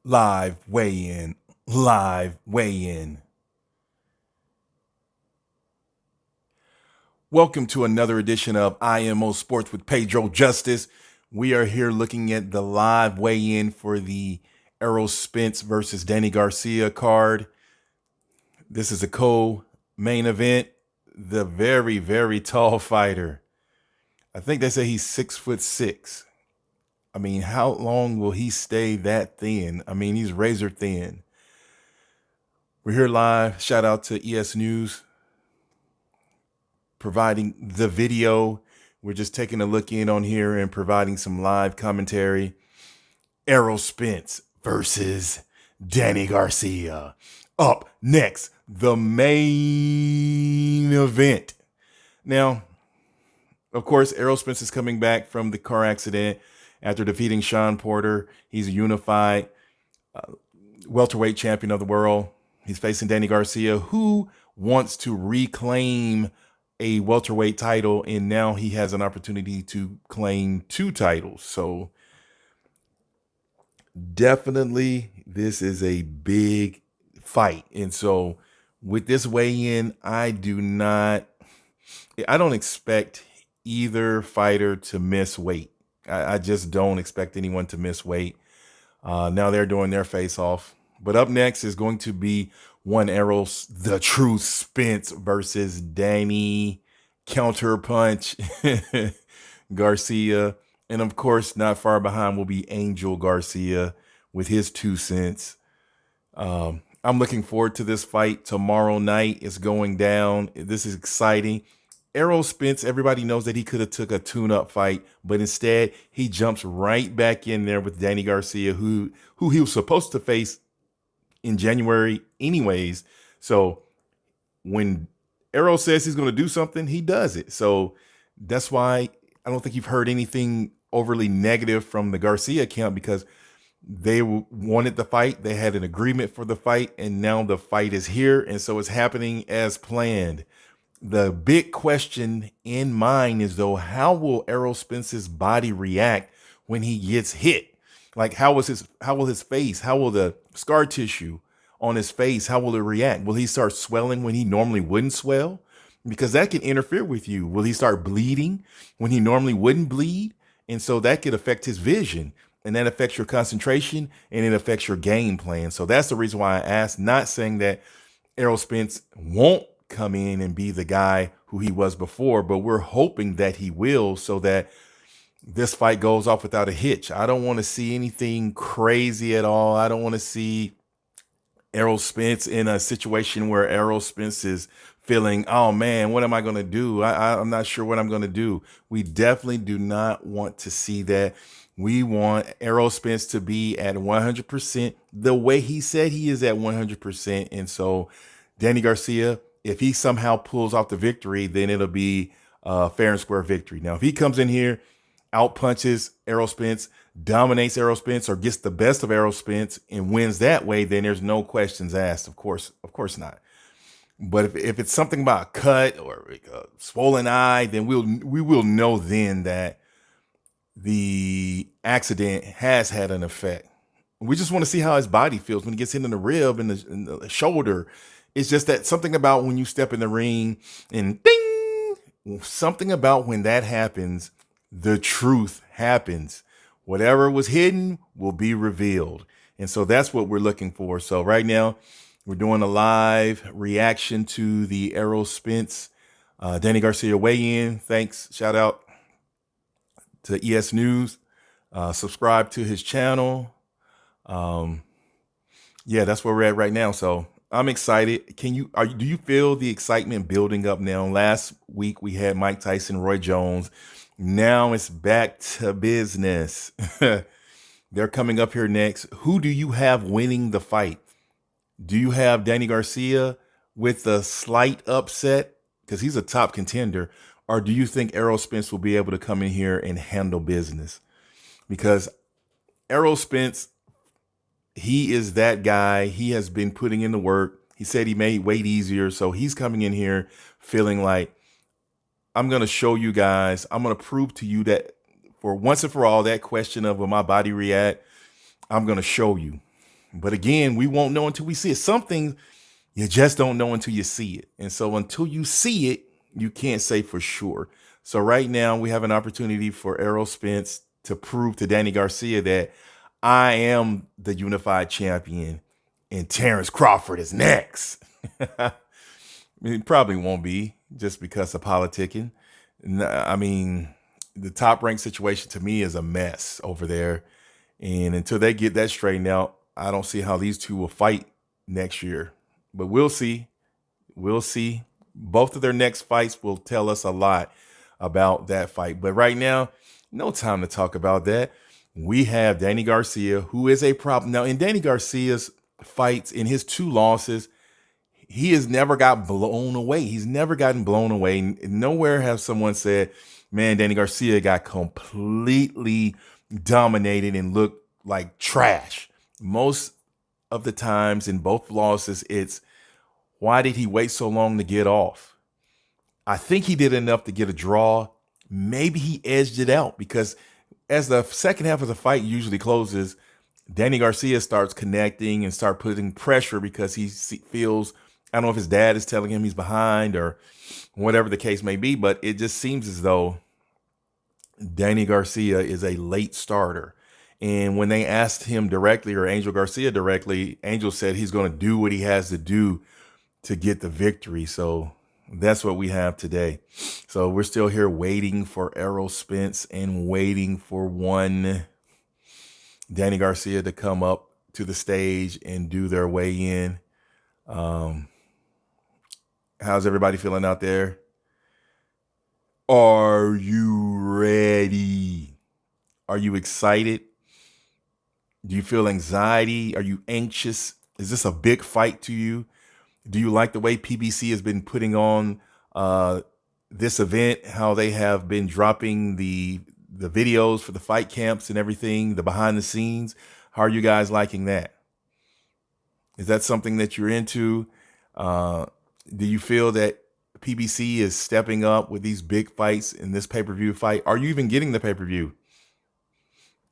Live weigh-in. Live weigh-in. Welcome to another edition of IMO Sports with Pedro Justice. We are here looking at the live weigh-in for the Errol Spence versus Danny Garcia card. This is a co-main event. The very, very tall fighter. I think they say he's 6'6". I mean, how long will he stay that thin? I mean, he's razor thin. We're here live. Shout out to ES News providing the video. We're just taking a look in on here and providing some live commentary. Errol Spence versus Danny Garcia. Up next, the main event. Now, of course, Errol Spence is coming back from the car accident after defeating Sean Porter. He's a unified welterweight champion of the world. He's facing Danny Garcia, who wants to reclaim a welterweight title, and now he has an opportunity to claim 2 titles. So definitely this is a big fight. And so with this weigh-in, I don't expect either fighter to miss weight. I just don't expect anyone to miss weight. Now they're doing their face-off. But up next is going to be one Errol, the Truth Spence versus Danny Counterpunch Garcia. And of course, not far behind will be Angel Garcia with his 2 cents. I'm looking forward to this fight. Tomorrow night is going down. This is exciting. Errol Spence, everybody knows that he could have took a tune-up fight, but instead he jumps right back in there with Danny Garcia, who he was supposed to face in January anyways. So when Errol says he's going to do something, he does it. So that's why I don't think you've heard anything overly negative from the Garcia camp, because they wanted the fight. They had an agreement for the fight, and now the fight is here. And so it's happening as planned. The big question in mind is, though, how will Errol Spence's body react when he gets hit? Like, how will his face, how will the scar tissue on his face, how will it react? Will he start swelling when he normally wouldn't swell? Because that can interfere with you. Will he start bleeding when he normally wouldn't bleed? And so that could affect his vision, and that affects your concentration, and it affects your game plan. So that's the reason why I asked, not saying that Errol Spence won't come in and be the guy who he was before, but we're hoping that he will, so that this fight goes off without a hitch. I don't want to see anything crazy at all. I don't want to see Errol Spence in a situation where Errol Spence is feeling, oh man, what am I going to do? I'm not sure what I'm going to do. We definitely do not want to see that. We want Errol Spence to be at 100%, the way he said he is at 100%. And so Danny Garcia, if he somehow pulls off the victory, then it'll be a fair and square victory. Now, if he comes in here, out punches Errol Spence, dominates Errol Spence, or gets the best of Errol Spence and wins that way, then there's no questions asked. Of course not. But if it's something about a cut or a swollen eye, then we will know then that the accident has had an effect. We just want to see how his body feels when he gets hit in the rib and the shoulder. It's just that something about when you step in the ring and ding, something about when that happens, the truth happens. Whatever was hidden will be revealed. And so that's what we're looking for. So right now we're doing a live reaction to the Errol Spence, Danny Garcia weigh-in. Thanks. Shout out to ES News. Subscribe to his channel. Yeah, that's where we're at right now. So I'm excited. Do you feel the excitement building up now? Last week we had Mike Tyson, Roy Jones. Now it's back to business. They're coming up here next. Who do you have winning the fight? Do you have Danny Garcia with a slight upset because he's a top contender? Or do you think Errol Spence will be able to come in here and handle business? Because Errol Spence, he is that guy. He has been putting in the work. He said he made weight easier. So he's coming in here feeling like, I'm going to show you guys, I'm going to prove to you that for once and for all, that question of will my body react, I'm going to show you. But again, we won't know until we see it. Something you just don't know until you see it. And so until you see it, you can't say for sure. So right now we have an opportunity for Errol Spence to prove to Danny Garcia that I am the unified champion and Terrence Crawford is next. It probably won't be just because of politicking. I mean, the top ranked situation to me is a mess over there. And until they get that straightened out, I don't see how these two will fight next year. But we'll see. We'll see. Both of their next fights will tell us a lot about that fight. But right now, no time to talk about that. We have Danny Garcia, who is a problem. Now, in Danny Garcia's fights, in his 2 losses, he has never got blown away. He's never gotten blown away. Nowhere has someone said, man, Danny Garcia got completely dominated and looked like trash. Most of the times in both losses, it's why did he wait so long to get off? I think he did enough to get a draw. Maybe he edged it out because as the second half of the fight usually closes, Danny Garcia starts connecting and start putting pressure because he feels, I don't know if his dad is telling him he's behind or whatever the case may be, but it just seems as though Danny Garcia is a late starter. And when they asked him directly, or Angel Garcia directly, Angel said he's going to do what he has to do to get the victory. So that's what we have today. So we're still here waiting for Errol Spence and waiting for one Danny Garcia to come up to the stage and do their weigh-in. How's everybody feeling out there? Are you ready? Are you excited? Do you feel anxiety? Are you anxious? Is this a big fight to you? Do you like the way PBC has been putting on this event, how they have been dropping the videos for the fight camps and everything, the behind the scenes? How are you guys liking that? Is that something that you're into? Do you feel that PBC is stepping up with these big fights in this pay-per-view fight? Are you even getting the pay-per-view?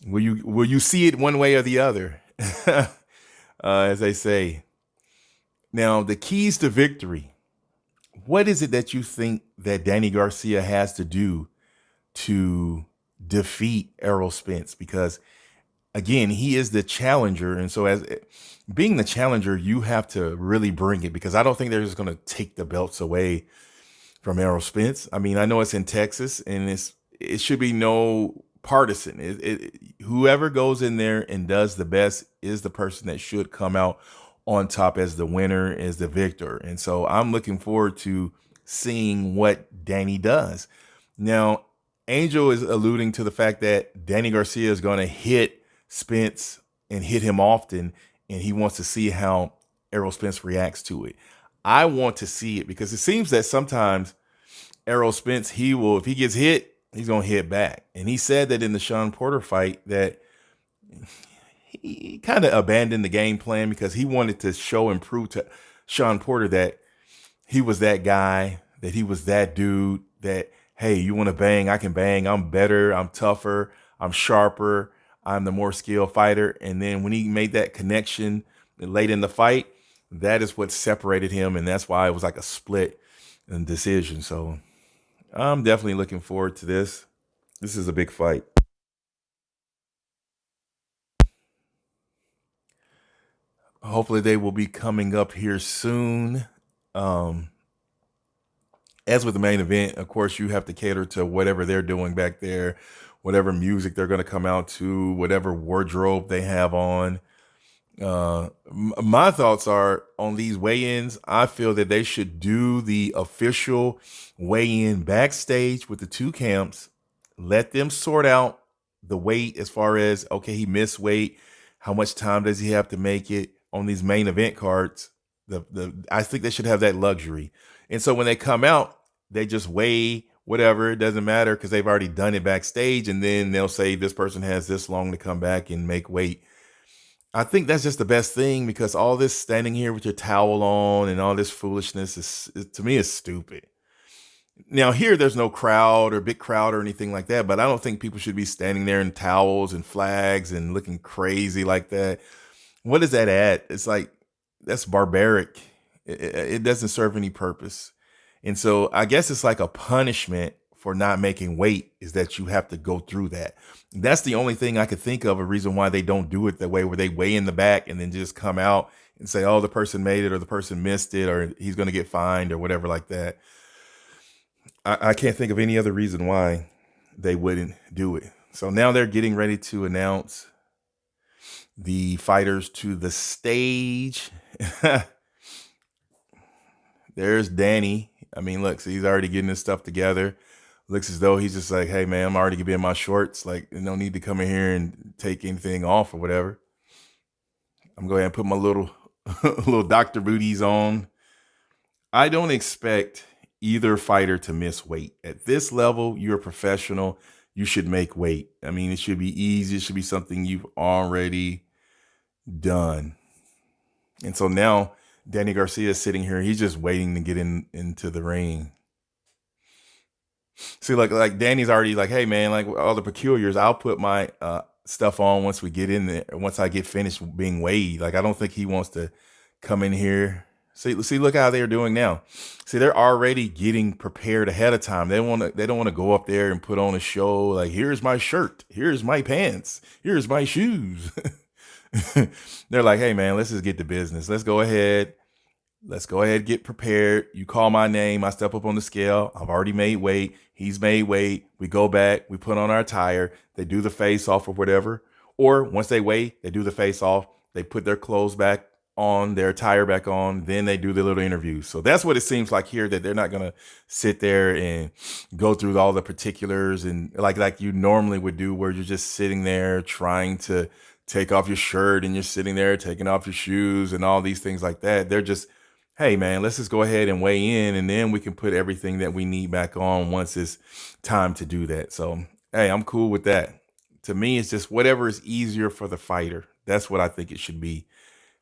Will you see it one way or the other? As they say. Now, the keys to victory. What is it that you think that Danny Garcia has to do to defeat Errol Spence? Because again, he is the challenger. And so as being the challenger, you have to really bring it, because I don't think they're just going to take the belts away from Errol Spence. I mean, I know it's in Texas and it should be no partisan. Whoever goes in there and does the best is the person that should come out on top as the winner, as the victor. And so I'm looking forward to seeing what Danny does. Now, Angel is alluding to the fact that Danny Garcia is going to hit Spence and hit him often, and he wants to see how Errol Spence reacts to it. I want to see it because it seems that sometimes Errol Spence, if he gets hit, he's going to hit back. And he said that in the Sean Porter fight that he kind of abandoned the game plan because he wanted to show and prove to Sean Porter that he was that guy, that he was that dude, that, hey, you want to bang, I can bang. I'm better, I'm tougher, I'm sharper, I'm the more skilled fighter. And then when he made that connection late in the fight, that is what separated him. And that's why it was like a split decision. So I'm definitely looking forward to this. This is a big fight. Hopefully they will be coming up here soon. As with the main event, of course, you have to cater to whatever they're doing back there, whatever music they're going to come out to, whatever wardrobe they have on. My thoughts are on these weigh-ins. I feel that they should do the official weigh-in backstage with the two camps. Let them sort out the weight as far as, okay, he missed weight. How much time does he have to make it on these main event cards? I think they should have that luxury. And so when they come out, they just weigh whatever. It doesn't matter because they've already done it backstage. And then they'll say this person has this long to come back and make weight. I think that's just the best thing, because all this standing here with your towel on and all this foolishness to me, is stupid. Now here, there's no crowd or big crowd or anything like that, but I don't think people should be standing there in towels and flags and looking crazy like that. What does that add? It's like, that's barbaric. It doesn't serve any purpose. And so I guess it's like a punishment for not making weight is that you have to go through that. That's the only thing I could think of, a reason why they don't do it that way, where they weigh in the back and then just come out and say, oh, the person made it or the person missed it or he's going to get fined or whatever like that. I can't think of any other reason why they wouldn't do it. So now they're getting ready to announce the fighters to the stage. There's Danny. I mean, look, so he's already getting his stuff together. Looks as though he's just like, hey, man, I'm already gonna be in my shorts. Like, no need to come in here and take anything off or whatever. I'm going to go ahead and put my little little Dr. Booties on. I don't expect either fighter to miss weight. At this level, you're a professional. You should make weight. I mean, it should be easy. It should be something you've already done. And so now Danny Garcia is sitting here. He's just waiting to get into the ring. See, like Danny's already like, hey man, like all the peculiars, I'll put my stuff on once we get in there, once I get finished being weighed. Like, I don't think he wants to come in here. See, look how they're doing now. See, they're already getting prepared ahead of time. They don't want to go up there and put on a show like, here's my shirt, here's my pants, here's my shoes. They're like, hey man, let's just get to business. Let's go ahead, get prepared. You call my name, I step up on the scale. I've already made weight. He's made weight. We go back, we put on our attire. They do the face off or whatever. Or once they weigh, they do the face off. They put their clothes back on, their attire back on. Then they do the little interviews. So that's what it seems like here, that they're not going to sit there and go through all the particulars and like you normally would do, where you're just sitting there trying to take off your shirt and you're sitting there taking off your shoes and all these things like that. They're just, hey man, let's just go ahead and weigh in, and then we can put everything that we need back on once it's time to do that. So, hey, I'm cool with that. To me, it's just whatever is easier for the fighter. That's what I think it should be.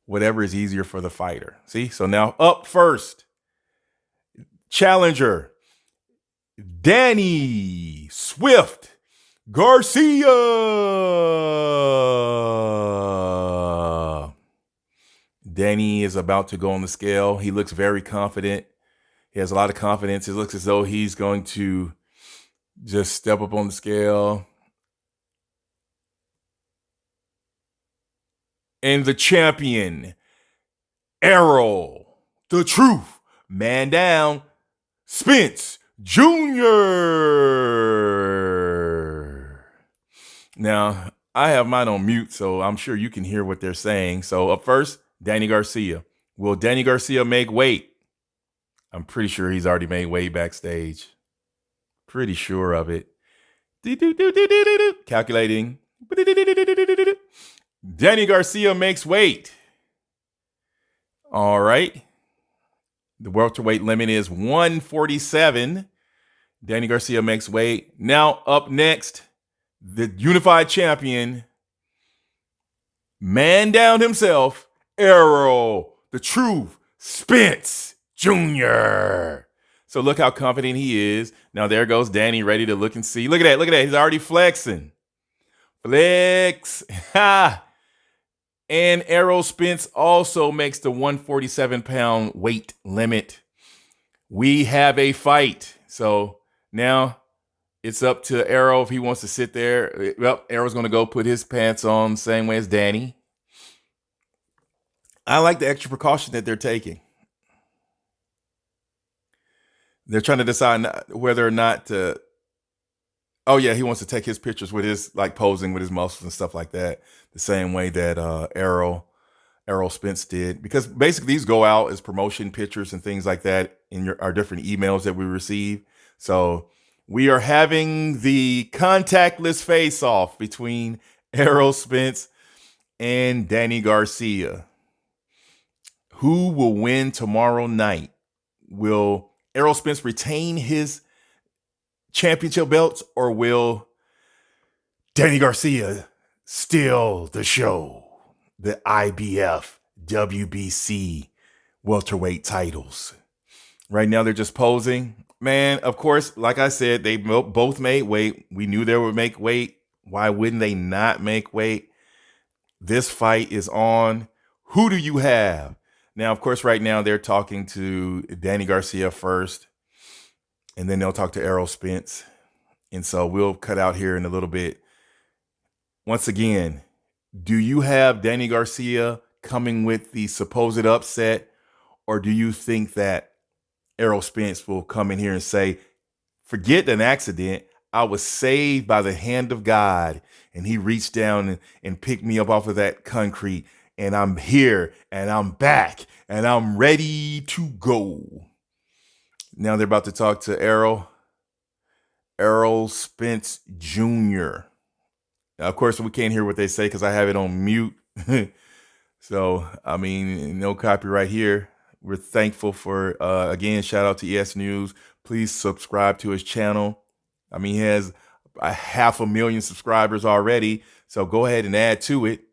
Whatever is easier for the fighter. See? So now up first, challenger, Danny Swift Garcia. Danny is about to go on the scale. He looks very confident. He has a lot of confidence. It looks as though he's going to just step up on the scale. And the champion, Errol, the truth, man down, Spence Jr. Now, I have mine on mute, so I'm sure you can hear what they're saying. So up first, Danny Garcia. Will Danny Garcia make weight? I'm pretty sure he's already made weight backstage. Pretty sure of it. Calculating. Danny Garcia makes weight. All right. The welterweight limit is 147. Danny Garcia makes weight. Now up next, the unified champion, man down himself, Errol, the truth, Spence Jr. So look how confident he is. Now there goes Danny, ready to look and see. Look at that. Look at that. He's already flexing. Flex. Ha. And Errol Spence also makes the 147-pound weight limit. We have a fight. So now it's up to Errol if he wants to sit there. Well, Errol's going to go put his pants on the same way as Danny. I like the extra precaution that they're taking. They're trying to decide whether or not to. Oh yeah, he wants to take his pictures with his, like, posing with his muscles and stuff like that, the same way that Errol Spence did. Because basically these go out as promotion pictures and things like that in our different emails that we receive. So we are having the contactless face-off between Errol Spence and Danny Garcia. Who will win tomorrow night? Will Errol Spence retain his championship belts, or will Danny Garcia steal the show? The IBF, WBC welterweight titles. Right now they're just posing. Man, of course, like I said, they both made weight. We knew they would make weight. Why wouldn't they not make weight? This fight is on. Who do you have? Now, of course, right now they're talking to Danny Garcia first, and then they'll talk to Errol Spence. And so we'll cut out here in a little bit. Once again, do you have Danny Garcia coming with the supposed upset, or do you think that Errol Spence will come in here and say, forget an accident, I was saved by the hand of God, and he reached down and picked me up off of that concrete, and I'm here, and I'm back, and I'm ready to go. Now they're about to talk to Errol Spence Jr. Now, of course, we can't hear what they say because I have it on mute. So, I mean, no copyright here. We're thankful for, again, shout out to ES News. Please subscribe to his channel. I mean, he has 500,000 subscribers already. So go ahead and add to it.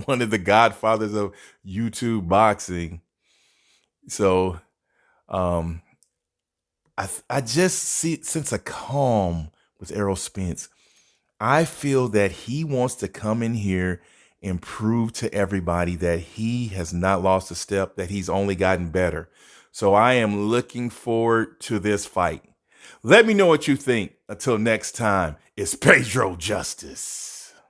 One of the godfathers of YouTube boxing. So I just sense a calm with Errol Spence. I feel that he wants to come in here and prove to everybody that he has not lost a step, that he's only gotten better. So I am looking forward to this fight. Let me know what you think. Until next time, it's Pedro Justice.